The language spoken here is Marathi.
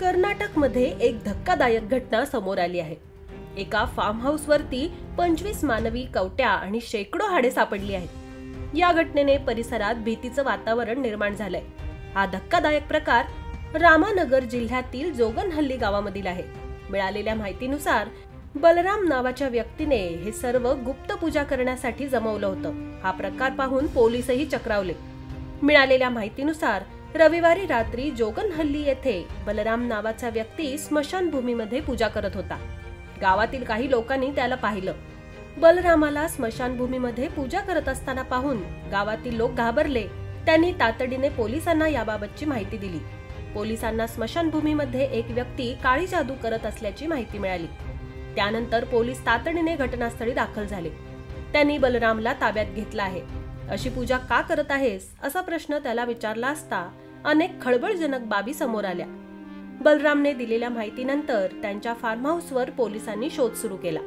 कर्नाटकमध्ये एक धक्कादायक घटना समोर आली आहे। एका फार्म हाऊस वरती 25 मानवी कवट्या आणि शेकडो हाडे सापडली आहेत। या घटनेने परिसरात भीतीचं वातावरण निर्माण झालंय। हा धक्कादायक प्रकार रामानगर जिल्ह्यातील जोगनहल्ली गावामधील आहे। मिळालेल्या माहितीनुसार बलराम नावाच्या व्यक्तीने हे सर्व गुप्त पूजा करण्यासाठी जमवलं होतं। हा प्रकार पाहून पोलीसही चक्रावले। मिळालेल्या माहितीनुसार रविवारी रात्री जोगनहल्ली येथे बलराम नावाचा व्यक्ती स्मशानभूमीमध्ये पूजा करत होता। गावातील काही लोकांनी त्याला पाहिलं। बलरामाला स्मशानभूमीमध्ये पूजा करत असताना पाहून गावातील लोक घाबरले। त्यांनी तातडीने पोलिसांना याबाबतची माहिती दिली। पोलिसांना स्मशानभूमीमध्ये एक व्यक्ती काळी जादू करत असल्याची माहिती मिळाली। त्यानंतर पोलीस तातडीने घटनास्थळी दाखल झाले। त्यांनी बलरामला ताब्यात घेतलं आहे। अशी पूजा का करत आहेस असा प्रश्न त्याला विचारला असता अनेक खळबळजनक बाबी समोर आल्या। बलरामने दिलेल्या माहितीनंतर त्यांच्या फार्म हाऊसवर पोलिसांनी शोध सुरू केला।